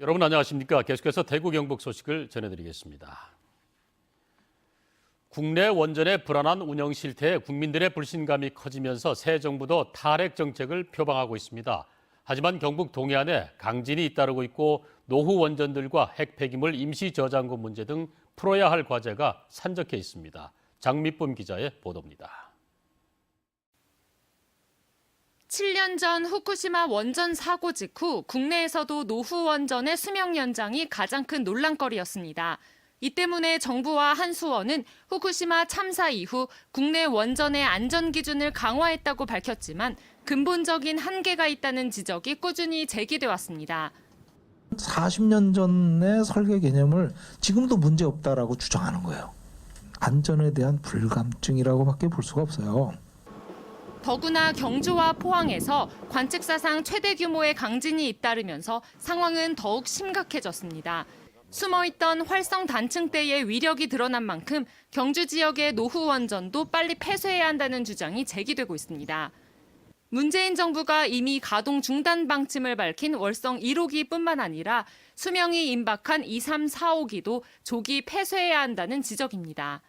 여러분 안녕하십니까? 계속해서 대구 경북 소식을 전해드리겠습니다. 국내 원전의 불안한 운영 실태에 국민들의 불신감이 커지면서 새 정부도 탈핵 정책을 표방하고 있습니다. 하지만 경북 동해안에 강진이 잇따르고 있고 노후 원전들과 핵 폐기물 임시 저장고 문제 등 풀어야 할 과제가 산적해 있습니다. 장미쁨 기자의 보도입니다. 7년 전 후쿠시마 원전 사고 직후 국내에서도 노후 원전의 수명 연장이 가장 큰 논란거리였습니다. 이 때문에 정부와 한수원은 후쿠시마 참사 이후 국내 원전의 안전 기준을 강화했다고 밝혔지만 근본적인 한계가 있다는 지적이 꾸준히 제기돼 왔습니다. 40년 전의 설계 개념을 지금도 문제 없다라고 주장하는 거예요. 안전에 대한 불감증이라고밖에 볼 수가 없어요. 더구나 경주와 포항에서 관측사상 최대 규모의 강진이 잇따르면서 상황은 더욱 심각해졌습니다. 숨어있던 활성 단층대의 위력이 드러난 만큼 경주 지역의 노후 원전도 빨리 폐쇄해야 한다는 주장이 제기되고 있습니다. 문재인 정부가 이미 가동 중단 방침을 밝힌 월성 1호기뿐만 아니라 수명이 임박한 2, 3, 4호기도 조기 폐쇄해야 한다는 지적입니다.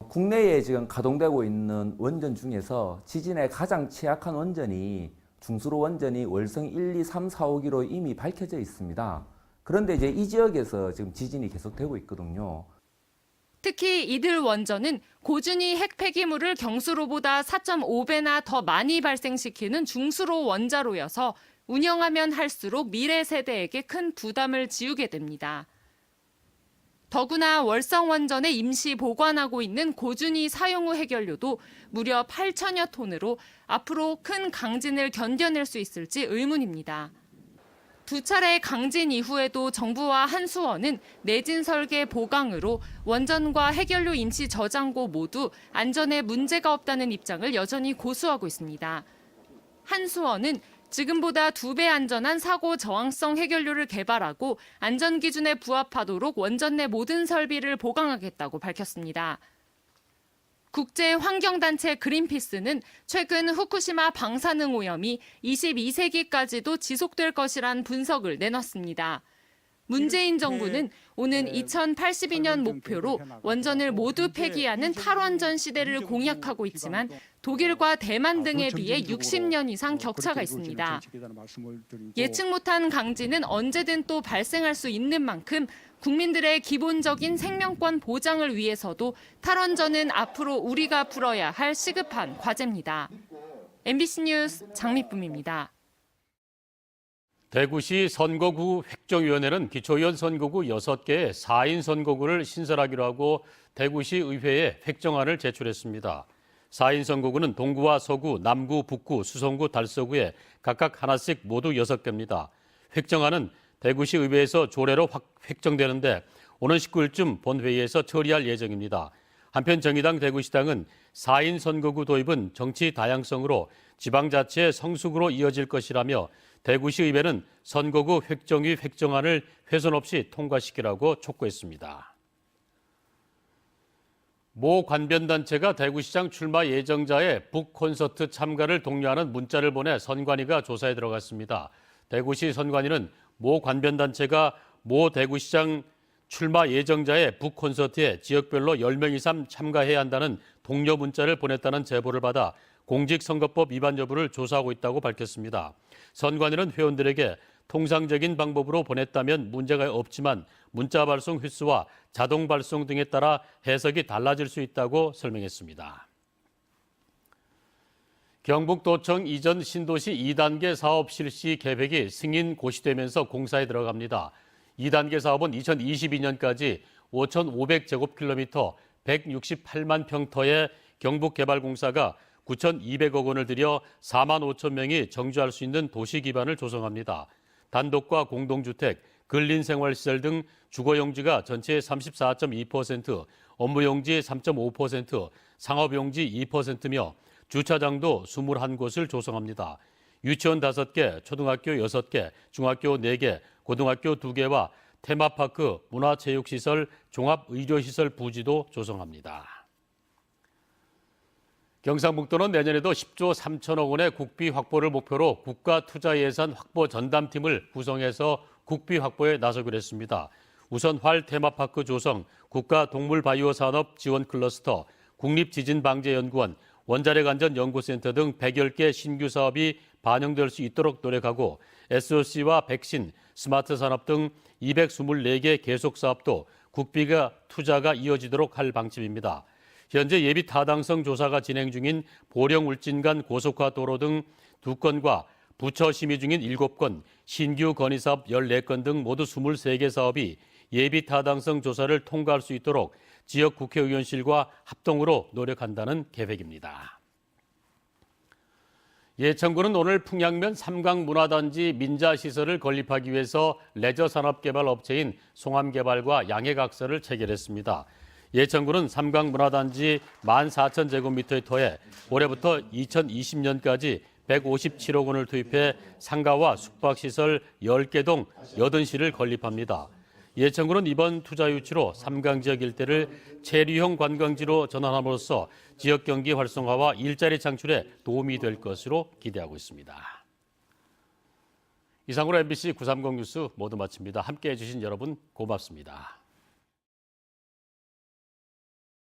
국내에 지금 가동되고 있는 원전 중에서 지진에 가장 취약한 원전이 중수로 원전이 월성 1, 2, 3, 4호기로 이미 밝혀져 있습니다. 그런데 이제 이 지역에서 지금 지진이 계속되고 있거든요. 특히 이들 원전은 고준위 핵 폐기물을 경수로보다 4.5배나 더 많이 발생시키는 중수로 원자로여서 운영하면 할수록 미래 세대에게 큰 부담을 지우게 됩니다. 더구나 월성 원전에 임시 보관하고 있는 고준위 사용 후 해결료도 무려 8천여 톤으로 앞으로 큰 강진을 견뎌낼 수 있을지 의문입니다. 두 차례 강진 이후에도 정부와 한수원은 내진 설계 보강으로 원전과 해결료 임시 저장고 모두 안전에 문제가 없다는 입장을 여전히 고수하고 있습니다. 한수원은 지금보다 2배 안전한 사고 저항성 해결료를 개발하고 안전 기준에 부합하도록 원전 내 모든 설비를 보강하겠다고 밝혔습니다. 국제환경단체 그린피스는 최근 후쿠시마 방사능 오염이 22세기까지도 지속될 것이란 분석을 내놨습니다. 문재인 정부는 오는 2082년 목표로 원전을 모두 폐기하는 탈원전 시대를 공약하고 있지만 독일과 대만 등에 비해 60년 이상 격차가 있습니다. 예측 못한 강진은 언제든 또 발생할 수 있는 만큼 국민들의 기본적인 생명권 보장을 위해서도 탈원전은 앞으로 우리가 풀어야 할 시급한 과제입니다. MBC 뉴스 장미쁨입니다. 대구시 선거구 획정위원회는 기초의원 선거구 6개의 4인 선거구를 신설하기로 하고 대구시 의회에 획정안을 제출했습니다. 4인 선거구는 동구와 서구, 남구, 북구, 수성구, 달서구에 각각 하나씩 모두 6개입니다. 획정안은 대구시 의회에서 조례로 획정되는데 오는 19일쯤 본회의에서 처리할 예정입니다. 한편 정의당 대구시당은 4인 선거구 도입은 정치 다양성으로 지방자치의 성숙으로 이어질 것이라며 대구시 의회는 선거구 획정위 획정안을 훼손 없이 통과시키라고 촉구했습니다. 모 관변단체가 대구시장 출마 예정자의 북콘서트 참가를 독려하는 문자를 보내 선관위가 조사에 들어갔습니다. 대구시 선관위는 모 관변단체가 모 대구시장 출마 예정자의 북콘서트에 지역별로 10명 이상 참가해야 한다는 독려 문자를 보냈다는 제보를 받아 공직선거법 위반 여부를 조사하고 있다고 밝혔습니다. 선관위는 회원들에게 통상적인 방법으로 보냈다면 문제가 없지만 문자 발송 횟수와 자동 발송 등에 따라 해석이 달라질 수 있다고 설명했습니다. 경북도청 이전 신도시 2단계 사업 실시 계획이 승인 고시되면서 공사에 들어갑니다. 2단계 사업은 2022년까지 5,500제곱킬로미터 168만 평터의 경북개발공사가 9,200억 원을 들여 4만 5천 명이 정주할 수 있는 도시 기반을 조성합니다. 단독과 공동주택, 근린생활시설 등 주거용지가 전체의 34.2%, 업무용지 3.5%, 상업용지 2%며 주차장도 21곳을 조성합니다. 유치원 5개, 초등학교 6개, 중학교 4개, 고등학교 2개와 테마파크, 문화체육시설, 종합의료시설 부지도 조성합니다. 경상북도는 내년에도 10조 3천억 원의 국비 확보를 목표로 국가 투자 예산 확보 전담팀을 구성해서 국비 확보에 나서기로 했습니다. 우선 활 테마파크 조성, 국가 동물 바이오 산업 지원 클러스터, 국립지진방재연구원, 원자력 안전 연구센터 등 110개 신규 사업이 반영될 수 있도록 노력하고 SOC와 백신, 스마트 산업 등 224개 계속 사업도 국비가 투자가 이어지도록 할 방침입니다. 현재 예비 타당성 조사가 진행 중인 보령-울진 간 고속화 도로 등 2건과 부처 심의 중인 7건, 신규 건의사업 14건 등 모두 23개 사업이 예비 타당성 조사를 통과할 수 있도록 지역 국회의원실과 합동으로 노력한다는 계획입니다. 예천군은 오늘 풍양면 삼강문화단지 민자시설을 건립하기 위해서 레저산업개발업체인 송암개발과 양해각서를 체결했습니다. 예천군은 삼강문화단지 14,000제곱미터의 터에 올해부터 2020년까지 157억 원을 투입해 상가와 숙박시설 10개 동 80시를 건립합니다. 예천군은 이번 투자 유치로 삼강지역 일대를 체류형 관광지로 전환함으로써 지역 경기 활성화와 일자리 창출에 도움이 될 것으로 기대하고 있습니다. 이상으로 MBC 930 뉴스 모두 마칩니다. 함께해 주신 여러분 고맙습니다.